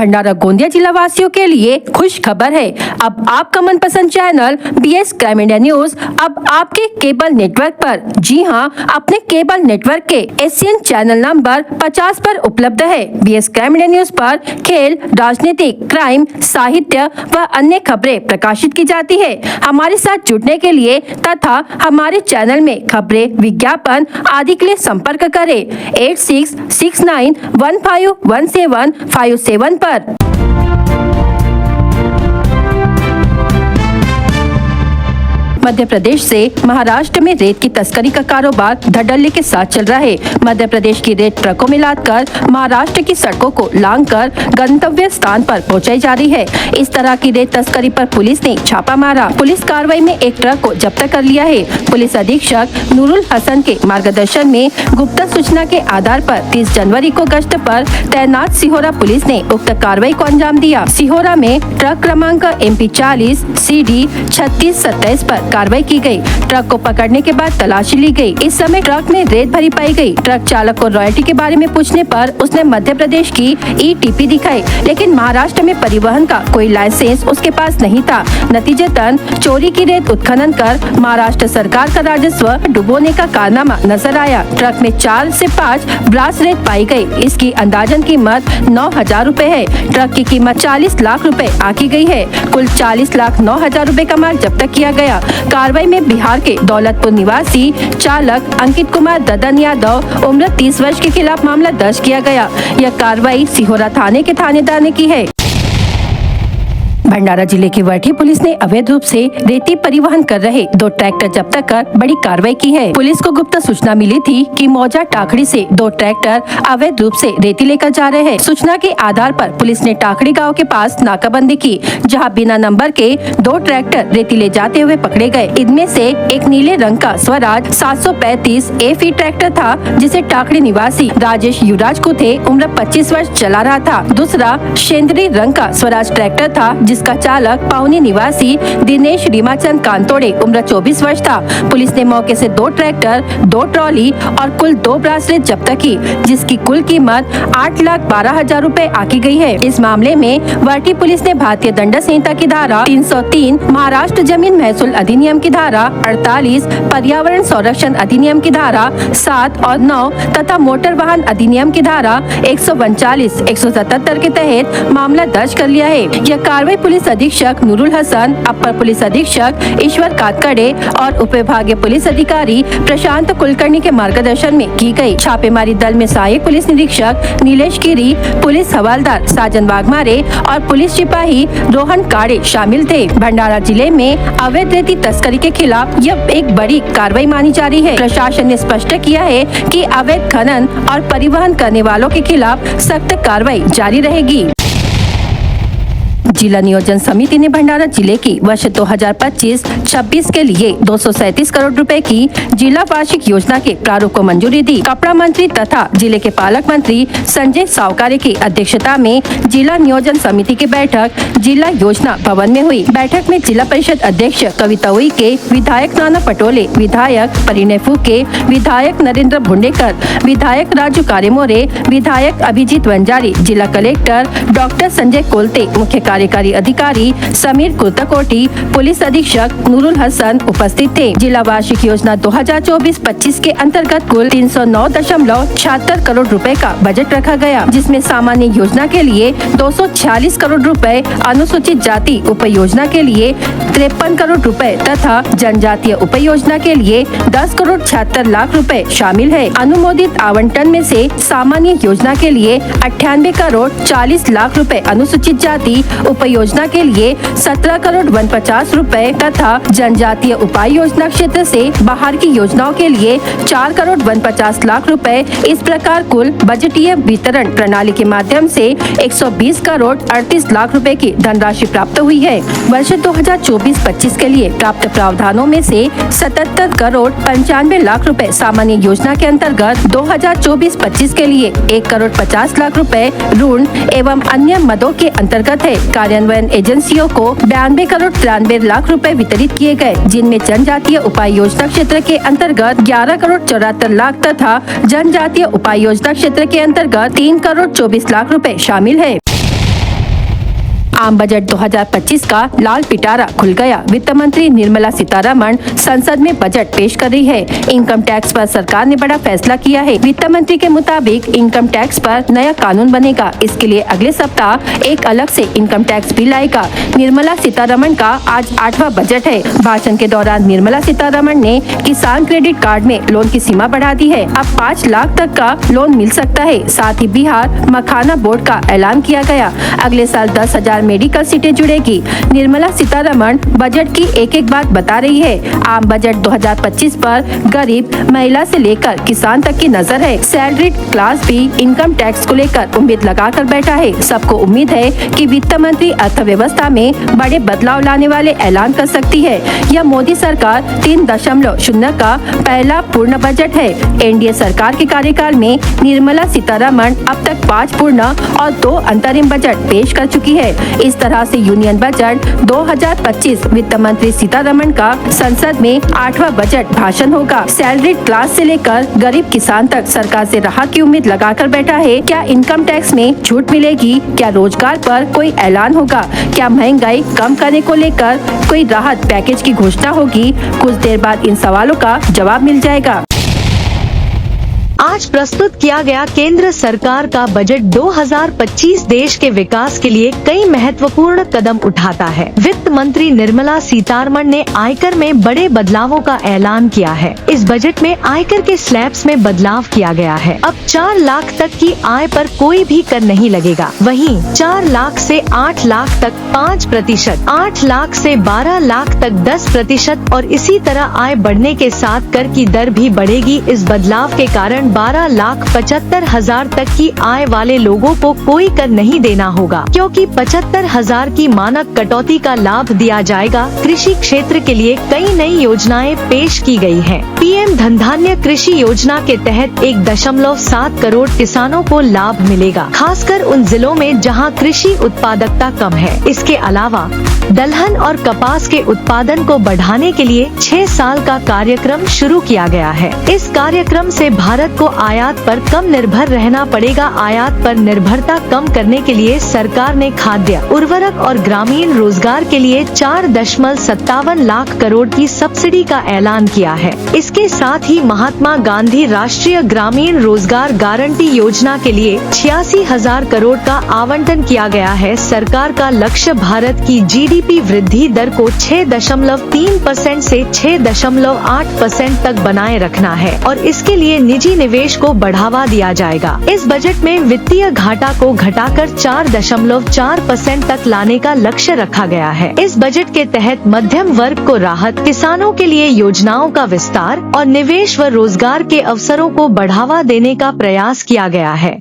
भंडारा गोंदिया जिला वासियों के लिए खुश खबर है। अब आपका मनपसंद channel BS crime India news अब आपके केबल नेटवर्क पर, जी हां, अपने केबल नेटवर्क के एशियन चैनल नंबर 50 पर उपलब्ध है। BS क्राइम इंडिया न्यूज पर खेल, राजनीतिक, क्राइम, साहित्य व अन्य खबरें प्रकाशित की जाती है। हमारे साथ जुड़ने के लिए तथा हमारे चैनल में खबरें, विज्ञापन आदि के लिए संपर्क करें 8669151757 पर। मध्य प्रदेश से महाराष्ट्र में रेत की तस्करी का कारोबार धड़ल्ले के साथ चल रहा है। मध्य प्रदेश की रेत ट्रकों में लादकर महाराष्ट्र की सड़कों को लांघकर गंतव्य स्थान पर पहुंचाई जा रही है। इस तरह की रेत तस्करी पर पुलिस ने छापा मारा। पुलिस कार्रवाई में एक ट्रक को जब्त कर लिया है। पुलिस अधीक्षक नूरुल हसन के मार्गदर्शन में गुप्त सूचना के आधार पर 30 जनवरी को गश्त पर तैनात सिहोरा पुलिस ने उक्त कार्रवाई को अंजाम दिया। सिहोरा में ट्रक क्रमांक MP 40 CD 3627 पर कार्रवाई की गई। ट्रक को पकड़ने के बाद तलाशी ली गई। इस समय ट्रक में रेत भरी पाई गई। ट्रक चालक को रॉयल्टी के बारे में पूछने पर उसने मध्य प्रदेश की ETP दिखाई, लेकिन महाराष्ट्र में परिवहन का कोई लाइसेंस उसके पास नहीं था। नतीजतन चोरी की रेत उत्खनन कर महाराष्ट्र सरकार का राजस्व डुबोने का कारनामा नजर आया। ट्रक में 4 से 5 ब्रास रेत पाई गई। इसकी अंदाजन कीमत 9,000 रूपए है। ट्रक की कीमत 40 लाख रूपए आकी गई है। कुल 40,09,000 रूपए का माल जब्त किया गया। कार्रवाई में बिहार के दौलतपुर निवासी चालक अंकित कुमार ददन यादव उम्र 30 वर्ष के खिलाफ मामला दर्ज किया गया। यह कार्रवाई सिहोरा थाने के थानेदार ने की है। भंडारा जिले की वर्ठी पुलिस ने अवैध रूप से रेती परिवहन कर रहे 2 ट्रैक्टर जब्त कर बड़ी कार्रवाई की है। पुलिस को गुप्त सूचना मिली थी कि मौजा टाकड़ी से 2 ट्रैक्टर अवैध रूप से रेती लेकर जा रहे हैं। सूचना के आधार पर पुलिस ने टाकड़ी गांव के पास नाकाबंदी की, जहां बिना नंबर के 2 ट्रैक्टर रेती ले जाते हुए पकड़े गए। इनमें से एक नीले रंग का स्वराज 735 AFE ट्रैक्टर था, जिसे टाकड़ी निवासी राजेश युवराज को थे उम्र 25 वर्ष चला रहा था। दूसरा शेंदरी रंग का स्वराज ट्रैक्टर था, जिसका चालक पाउनी निवासी दिनेश रीमाचंद कांतोड़े उम्र 24 वर्ष था। पुलिस ने मौके से 2 ट्रैक्टर, 2 ट्रॉली और कुल 2 ब्रासलेट जब्त की, जिसकी कुल कीमत 8,12,000 रूपए आकी गई है। इस मामले में वर्ठी पुलिस ने भारतीय दंड संहिता की धारा 303, महाराष्ट्र जमीन महसूल अधिनियम की धारा 48, पर्यावरण संरक्षण अधिनियम की धारा 7 और 9 तथा मोटर वाहन अधिनियम की धारा 139, 177 के तहत मामला दर्ज कर लिया है। यह कार्रवाई पुलिस अधीक्षक नूरुल हसन, अपर पुलिस अधीक्षक ईश्वर कातकड़े और उप विभागीय पुलिस अधिकारी प्रशांत कुलकर्णी के मार्गदर्शन में की गई। छापेमारी दल में सहायक पुलिस निरीक्षक नीलेश गिरी, पुलिस हवलदार साजन वाघमारे और पुलिस सिपाही रोहन काड़े शामिल थे। भंडारा जिले में अवैध रेती तस्करी के खिलाफ यह एक बड़ी कार्रवाई मानी जा रही है। प्रशासन ने स्पष्ट किया है कि अवैध खनन और परिवहन करने वालों के खिलाफ सख्त कार्रवाई जारी रहेगी। जिला नियोजन समिति ने भंडारा जिले की वर्ष 2025-26 के लिए 237 करोड़ रुपए की जिला वार्षिक योजना के प्रारूप को मंजूरी दी। कपड़ा मंत्री तथा जिले के पालक मंत्री संजय सावकारे की अध्यक्षता में जिला नियोजन समिति की बैठक जिला योजना भवन में हुई। बैठक में जिला परिषद अध्यक्ष कविता उइके, विधायक नाना पटोले, विधायक परिणय फूके, विधायक नरेंद्र भुंडेकर, विधायक राजू कारेमोरे, विधायक अभिजीत वंजारी, जिला कलेक्टर डॉक्टर संजय कोलते, मुख्य कार्यकारी अधिकारी समीर कुर्ताकोटी, पुलिस अधीक्षक नूरुल हसन उपस्थित थे। जिला वार्षिक योजना 2024-25 के अंतर्गत कुल 309.76 करोड़ रुपए का बजट रखा गया, जिसमें सामान्य योजना के लिए 246 करोड़ रुपए, अनुसूचित जाति उप योजना के लिए 53 करोड़ रुपए तथा जनजातीय उप योजना के लिए 10 करोड़ 76 लाख रुपए शामिल है। अनुमोदित आवंटन में से सामान्य योजना के लिए 98 करोड़ 40 लाख रुपए, अनुसूचित जाति उप योजना के लिए 17 करोड़ 49 रुपए तथा जनजातीय उपाय योजना क्षेत्र से बाहर की योजनाओं के लिए 4 करोड़ 49 लाख रुपए। इस प्रकार कुल बजटीय वितरण प्रणाली के माध्यम से 120 करोड़ 38 लाख रुपए की धनराशि प्राप्त हुई है। वर्ष 2024-25 के लिए प्राप्त प्रावधानों में से 77 करोड़ 95 लाख रुपए सामान्य योजना के अंतर्गत 2024-25 के लिए 1 करोड़ 50 लाख रुपए ऋण एवं अन्य मदों के अंतर्गत है। कार्यान्वयन एजेंसियों को 92 करोड़ 93 लाख रुपए वितरित किए गए, जिनमें जनजातीय उपाय योजना क्षेत्र के अंतर्गत 11 करोड़ 74 लाख तथा जनजातीय उपाय योजना क्षेत्र के अंतर्गत 3 करोड़ 24 लाख रुपए शामिल है। आम बजट 2025 का लाल पिटारा खुल गया। वित्त मंत्री निर्मला सीतारमण संसद में बजट पेश कर रही है। इनकम टैक्स पर सरकार ने बड़ा फैसला किया है। वित्त मंत्री के मुताबिक इनकम टैक्स पर नया कानून बनेगा। इसके लिए अगले सप्ताह एक अलग से इनकम टैक्स बिल आएगा। निर्मला सीतारमण का आज 8वां बजट है। भाषण के दौरान निर्मला सीतारमण ने किसान क्रेडिट कार्ड में लोन की सीमा बढ़ा दी है। अब 5 लाख तक का लोन मिल सकता है। साथ ही बिहार मखाना बोर्ड का ऐलान किया गया। अगले साल 10,000 मेडिकल सीटें जुड़ेगी। निर्मला सीतारमण बजट की एक बात बता रही है। आम बजट 2025 पर गरीब महिला से लेकर किसान तक की नजर है। सैलरीड क्लास भी इनकम टैक्स को लेकर उम्मीद लगाकर बैठा है। सबको उम्मीद है कि वित्त मंत्री अर्थव्यवस्था में बड़े बदलाव लाने वाले ऐलान कर सकती है। यह मोदी सरकार 3.0 का पहला पूर्ण बजट है। एनडीए सरकार के कार्यकाल में निर्मला सीतारमण अब तक 5 पूर्ण और 2 अंतरिम बजट पेश कर चुकी है। इस तरह से यूनियन बजट 2025 वित्त मंत्री सीतारमण का संसद में 8वां बजट भाषण होगा। सैलरीड क्लास से लेकर गरीब किसान तक सरकार से राहत की उम्मीद लगाकर बैठा है। क्या इनकम टैक्स में छूट मिलेगी? क्या रोजगार पर कोई ऐलान होगा? क्या महंगाई कम करने को लेकर कोई राहत पैकेज की घोषणा होगी? कुछ देर बाद इन सवालों का जवाब मिल जाएगा। आज प्रस्तुत किया गया केंद्र सरकार का बजट 2025 देश के विकास के लिए कई महत्वपूर्ण कदम उठाता है। वित्त मंत्री निर्मला सीतारमण ने आयकर में बड़े बदलावों का ऐलान किया है। इस बजट में आयकर के स्लैब्स में बदलाव किया गया है। अब 4 लाख तक की आय पर कोई भी कर नहीं लगेगा। वहीं 4 लाख से 8 लाख तक 5%, 8 लाख से 12 लाख तक 10% और इसी तरह आय बढ़ने के साथ कर की दर भी बढ़ेगी। इस बदलाव के कारण 12,75,000 तक की आय वाले लोगों को कोई कर नहीं देना होगा, क्योंकि 75,000 की मानक कटौती का लाभ दिया जाएगा। कृषि क्षेत्र के लिए कई नई योजनाएं पेश की गई हैं। पीएम धनधान्य कृषि योजना के तहत 1.7 करोड़ किसानों को लाभ मिलेगा, खासकर उन जिलों में जहां कृषि उत्पादकता कम है। इसके अलावा दलहन और कपास के उत्पादन को बढ़ाने के लिए 6 साल का कार्यक्रम शुरू किया गया है। इस कार्यक्रम से भारत को आयात पर कम निर्भर रहना पड़ेगा। आयात पर निर्भरता कम करने के लिए सरकार ने खाद्य, उर्वरक और ग्रामीण रोजगार के लिए 4.57 लाख करोड़ की सब्सिडी का ऐलान किया है। इसके साथ ही महात्मा गांधी राष्ट्रीय ग्रामीण रोजगार गारंटी योजना के लिए 86,000 करोड़ का आवंटन किया गया है। सरकार का लक्ष्य भारत की जीडीपी वृद्धि दर को 6.3% से 6.8% तक बनाए रखना है और इसके लिए निजी निवेश को बढ़ावा दिया जाएगा। इस बजट में वित्तीय घाटा को घटाकर 4.4% तक लाने का लक्ष्य रखा गया है। इस बजट के तहत मध्यम वर्ग को राहत, किसानों के लिए योजनाओं का विस्तार और निवेश व रोजगार के अवसरों को बढ़ावा देने का प्रयास किया गया है।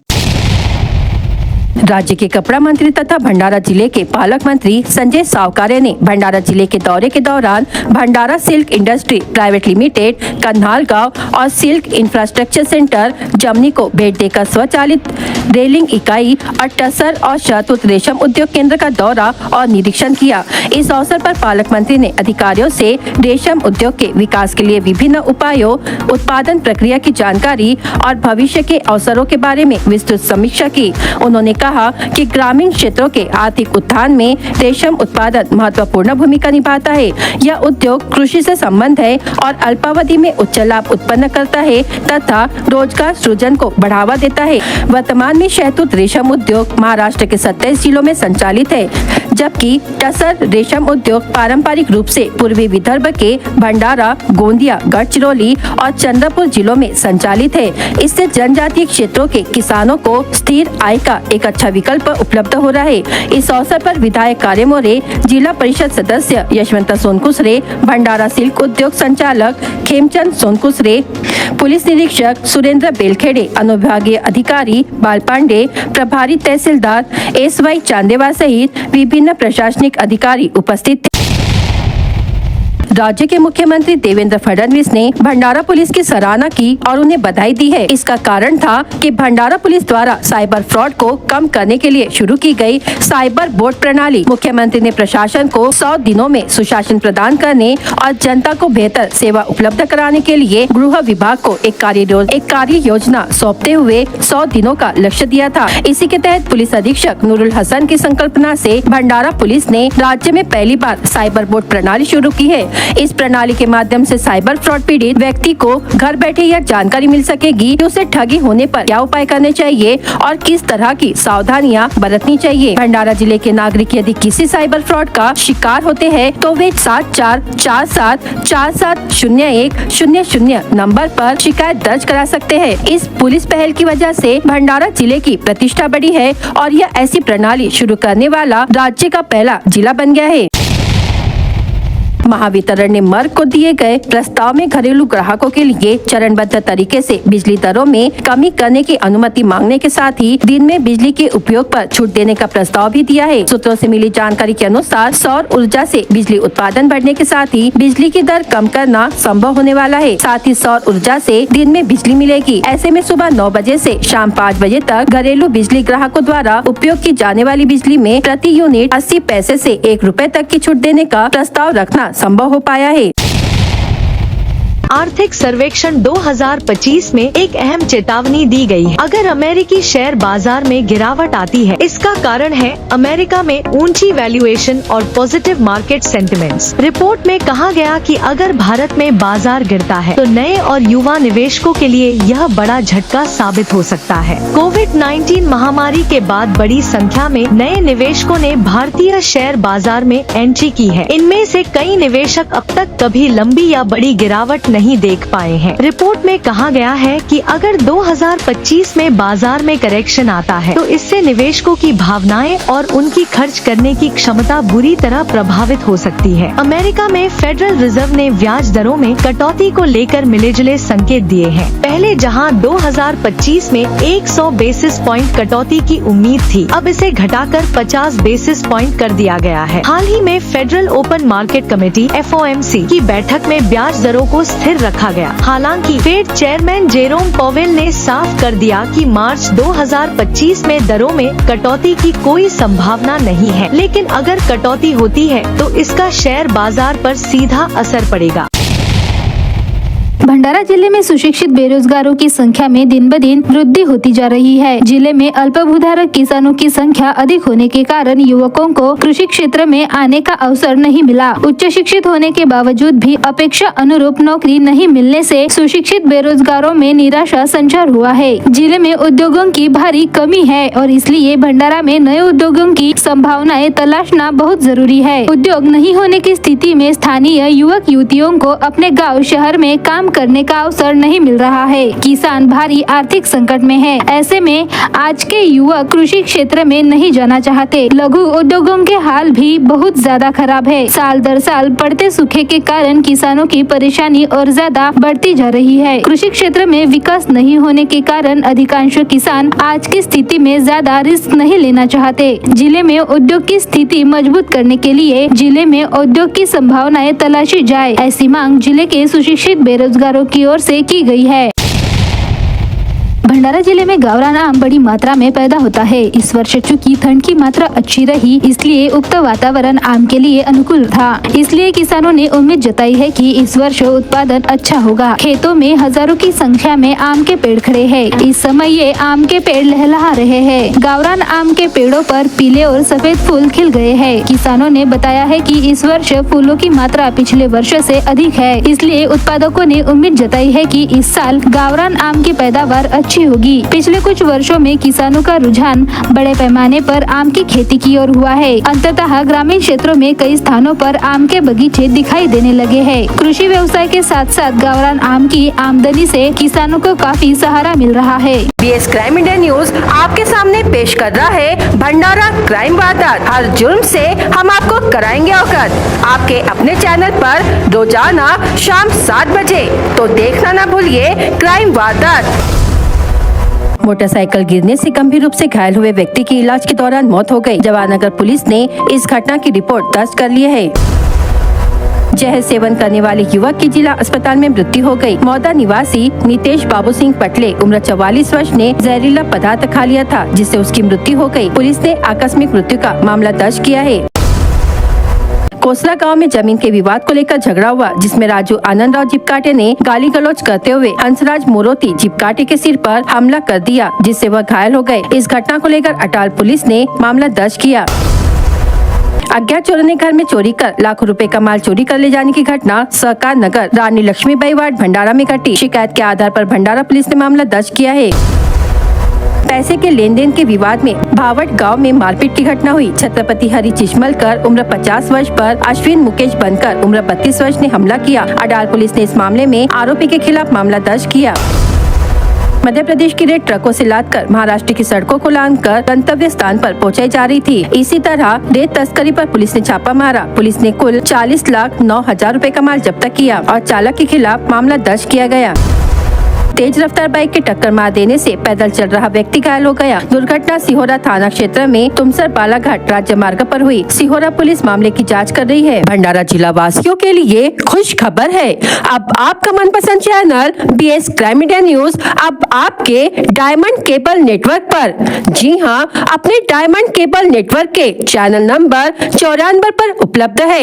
राज्य के कपड़ा मंत्री तथा भंडारा जिले के पालक मंत्री संजय सावकारे ने भंडारा जिले के दौरे के दौरान भंडारा सिल्क इंडस्ट्री प्राइवेट लिमिटेड, कन्हाल गांव और सिल्क इंफ्रास्ट्रक्चर सेंटर जमनी को भेंट देकर स्वचालित रेलिंग इकाई और टसर और शहतूत रेशम उद्योग केंद्र का दौरा और निरीक्षण किया। इस अवसर पर पालक मंत्री ने अधिकारियों से रेशम उद्योग के विकास के लिए विभिन्न उपायों, उत्पादन प्रक्रिया की जानकारी और भविष्य के अवसरों के बारे में विस्तृत समीक्षा की। उन्होंने कहा कि ग्रामीण क्षेत्रों के आर्थिक उत्थान में रेशम उत्पादन महत्वपूर्ण भूमिका निभाता है। यह उद्योग कृषि से संबंध है और अल्पावधि में उच्च लाभ उत्पन्न करता है तथा रोजगार सृजन को बढ़ावा देता है। वर्तमान में शहतूत रेशम उद्योग महाराष्ट्र के 27 जिलों में संचालित है, जबकि टसर रेशम उद्योग पारंपरिक रूप से पूर्वी विदर्भ के भंडारा, गोंदिया, गढ़चिरौली और चंद्रपुर जिलों में संचालित है। इससे जनजातीय क्षेत्रों के किसानों को स्थिर आय का एक अच्छा विकल्प उपलब्ध हो रहा है। इस अवसर पर विधायक कार्य मोरे, जिला परिषद सदस्य यशवंत सोनकुसरे, भंडारा सिल्क उद्योग संचालक खेमचंद सोनकुसरे, पुलिस निरीक्षक सुरेंद्र बेलखेड़े, अनुविभागीय अधिकारी बाल पांडे, प्रभारी तहसीलदार SY चांदेवा सहित विभिन्न प्रशासनिक अधिकारी उपस्थित थे। राज्य के मुख्यमंत्री देवेंद्र फडणवीस ने भंडारा पुलिस की सराहना की और उन्हें बधाई दी है। इसका कारण था कि भंडारा पुलिस द्वारा साइबर फ्रॉड को कम करने के लिए शुरू की गई साइबर बोर्ड प्रणाली। मुख्यमंत्री ने प्रशासन को 100 दिनों में सुशासन प्रदान करने और जनता को बेहतर सेवा उपलब्ध कराने के लिए गृह विभाग को एक कार्य योजना सौंपते हुए 100 दिनों का लक्ष्य दिया था। इसी के तहत पुलिस अधीक्षक नूरुल हसन की संकल्पना से भंडारा पुलिस ने राज्य में पहली बार साइबर बोर्ड प्रणाली शुरू की है। इस प्रणाली के माध्यम से साइबर फ्रॉड पीड़ित व्यक्ति को घर बैठे यह जानकारी मिल सकेगी कि उसे ठगी होने पर क्या उपाय करने चाहिए और किस तरह की सावधानियां बरतनी चाहिए। भंडारा जिले के नागरिक यदि किसी साइबर फ्रॉड का शिकार होते हैं तो वे 7447470100 नंबर पर शिकायत दर्ज करा सकते हैं। इस पुलिस पहल की वजह से भंडारा जिले की प्रतिष्ठा बढ़ी है और यह ऐसी प्रणाली शुरू करने वाला राज्य का पहला जिला बन गया है। महावितरण ने मर्ग को दिए गए प्रस्ताव में घरेलू ग्राहकों के लिए चरणबद्ध तरीके से बिजली दरों में कमी करने की अनुमति मांगने के साथ ही दिन में बिजली के उपयोग पर छूट देने का प्रस्ताव भी दिया है। सूत्रों से मिली जानकारी के अनुसार सौर ऊर्जा से बिजली उत्पादन बढ़ने के साथ ही बिजली की दर कम करना संभव होने वाला है। साथ ही सौर ऊर्जा से दिन में बिजली मिलेगी। ऐसे में सुबह 9 बजे से शाम 5 बजे तक घरेलू बिजली ग्राहकों द्वारा उपयोग की जाने वाली बिजली में प्रति यूनिट 80 पैसे से 1 रुपए तक की छूट देने का प्रस्ताव रखना संभव हो पाया है। आर्थिक सर्वेक्षण 2025 में एक अहम चेतावनी दी गई है। अगर अमेरिकी शेयर बाजार में गिरावट आती है, इसका कारण है अमेरिका में ऊंची वैल्यूएशन और पॉजिटिव मार्केट सेंटिमेंट्स। रिपोर्ट में कहा गया कि अगर भारत में बाजार गिरता है तो नए और युवा निवेशकों के लिए यह बड़ा झटका साबित हो सकता है। कोविड-19 महामारी के बाद बड़ी संख्या में नए निवेशकों ने भारतीय शेयर बाजार में एंट्री की है। इनमें से कई निवेशक अब तक कभी लंबी या बड़ी गिरावट नहीं देख पाए हैं। रिपोर्ट में कहा गया है कि अगर 2025 में बाजार में करेक्शन आता है तो इससे निवेशकों की भावनाएं और उनकी खर्च करने की क्षमता बुरी तरह प्रभावित हो सकती है। अमेरिका में फेडरल रिजर्व ने ब्याज दरों में कटौती को लेकर मिले-जुले संकेत दिए हैं। पहले जहां 2025 में 100 बेसिस पॉइंट कटौती की उम्मीद थी, अब इसे घटाकर 50 बेसिस पॉइंट कर दिया गया है। हाल ही में federal open market committee (FOMC) की बैठक में ब्याज दरों को स्थिर रखा गया। हालांकि फेड चेयरमैन जेरोम पॉवेल ने साफ कर दिया कि मार्च 2025 में दरों में कटौती की कोई संभावना नहीं है, लेकिन अगर कटौती होती है तो इसका शेयर बाजार पर सीधा असर पड़ेगा। भंडारा जिले में सुशिक्षित बेरोजगारों की संख्या में दिन ब दिन वृद्धि होती जा रही है। जिले में अल्पभूधारक किसानों की संख्या अधिक होने के कारण युवकों को कृषि क्षेत्र में आने का अवसर नहीं मिला। उच्च शिक्षित होने के बावजूद भी अपेक्षा अनुरूप नौकरी नहीं मिलने से सुशिक्षित बेरोजगारों में निराशा संचार हुआ है। जिले में उद्योगों की भारी कमी है और इसलिए भंडारा में नए उद्योगों की संभावनाएं तलाशना बहुत जरूरी है। उद्योग नहीं होने की स्थिति में स्थानीय युवक युवतियों को अपने गाँव शहर में काम करने का अवसर नहीं मिल रहा है। किसान भारी आर्थिक संकट में है। ऐसे में आज के युवक कृषि क्षेत्र में नहीं जाना चाहते। लघु उद्योगों के हाल भी बहुत ज्यादा खराब है। साल दर साल बढ़ते सूखे के कारण किसानों की परेशानी और ज्यादा बढ़ती जा रही है। कृषि क्षेत्र में विकास नहीं होने के कारण अधिकांश किसान आज की स्थिति में ज्यादा रिस्क नहीं लेना चाहते। जिले में उद्योग की स्थिति मजबूत करने के लिए जिले में उद्योग की संभावनाएं तलाशी जाए, ऐसी मांग जिले के सुशिक्षित बेरोजगारों की ओर से की गई है। भंडारा जिले में गावरान आम बड़ी मात्रा में पैदा होता है। इस वर्ष चूंकि ठंड की मात्रा अच्छी रही, इसलिए उक्त वातावरण आम के लिए अनुकूल था। इसलिए किसानों ने उम्मीद जताई है कि इस वर्ष उत्पादन अच्छा होगा। खेतों में हजारों की संख्या में आम के पेड़ खड़े हैं। इस समय ये आम के पेड़ लहलहा रहे हैं। गावरान आम के पेड़ों पर पीले और सफेद फूल खिल गए हैं। किसानों ने बताया है कि इस वर्ष फूलों की मात्रा पिछले वर्ष से अधिक है। इसलिए उत्पादकों ने उम्मीद जताई है कि इस साल गावरान आम की पैदावार अच्छी होगी। पिछले कुछ वर्षों में किसानों का रुझान बड़े पैमाने पर आम की खेती की ओर हुआ है। अंततः ग्रामीण क्षेत्रों में कई स्थानों पर आम के बगीचे दिखाई देने लगे हैं। कृषि व्यवसाय के साथ साथ गावरान आम की आमदनी से किसानों को काफी सहारा मिल रहा है। बीएस क्राइम इंडिया न्यूज आपके सामने पेश कर रहा है भंडारा क्राइम वारदात। हर जुर्म से हम आपको कराएंगे अवगत। आपके अपने चैनल पर रोजाना शाम 7 बजे, तो देखना ना भूलिए क्राइम वारदात। मोटरसाइकिल गिरने से गंभीर रूप से घायल हुए व्यक्ति की इलाज के दौरान मौत हो गई। जवाहरनगर पुलिस ने इस घटना की रिपोर्ट दर्ज कर ली है। जहर सेवन करने वाले युवक की जिला अस्पताल में मृत्यु हो गई। मौदा निवासी नितेश बाबू सिंह पटले उम्र 44 वर्ष ने जहरीला पदार्थ खा लिया था, जिससे उसकी मृत्यु हो गई। पुलिस ने आकस्मिक मृत्यु का मामला दर्ज किया है। कोसला गांव में जमीन के विवाद को लेकर झगड़ा हुआ, जिसमें राजू आनंद राव जिपकाटे ने गाली गलौज करते हुए हंसराज मोरोती जिपकाटे के सिर पर हमला कर दिया, जिससे वह घायल हो गए। इस घटना को लेकर अटाल पुलिस ने मामला दर्ज किया। अज्ञात चोरों ने घर में चोरी कर लाखों रुपए का माल चोरी कर ले जाने की घटना सहकार नगर रानी लक्ष्मीबाई वार्ड भंडारा में घटी। शिकायत के आधार पर भंडारा पुलिस ने मामला दर्ज किया है। पैसे के लेन देन के विवाद में भावट गांव में मारपीट की घटना हुई। छत्रपति हरि चिश्मलकर उम्र 50 वर्ष पर अश्विन मुकेश बनकर उम्र 32 वर्ष ने हमला किया। अडाल पुलिस ने इस मामले में आरोपी के खिलाफ मामला दर्ज किया। मध्य प्रदेश की रेत ट्रकों से लादकर महाराष्ट्र की सड़कों को लांघकर गंतव्य स्थान पर पहुंचाई जा रही थी। इसी तरह रेत तस्करी पर पुलिस ने छापा मारा। पुलिस ने कुल 40,09,000 रुपए का माल जब्त किया और चालक के खिलाफ मामला दर्ज किया गया। तेज रफ्तार बाइक की टक्कर मार देने से पैदल चल रहा व्यक्ति घायल हो गया। दुर्घटना सिहोरा थाना क्षेत्र में तुमसर बालाघाट राज्य मार्ग पर हुई। सिहोरा पुलिस मामले की जांच कर रही है। भंडारा जिला वासियों के लिए खुश खबर है। अब आपका मनपसंद channel BS crime media news अब आपके डायमंड केबल नेटवर्क पर। जी हाँ, अपने डायमंड केबल नेटवर्क के चैनल नंबर 94 पर उपलब्ध है।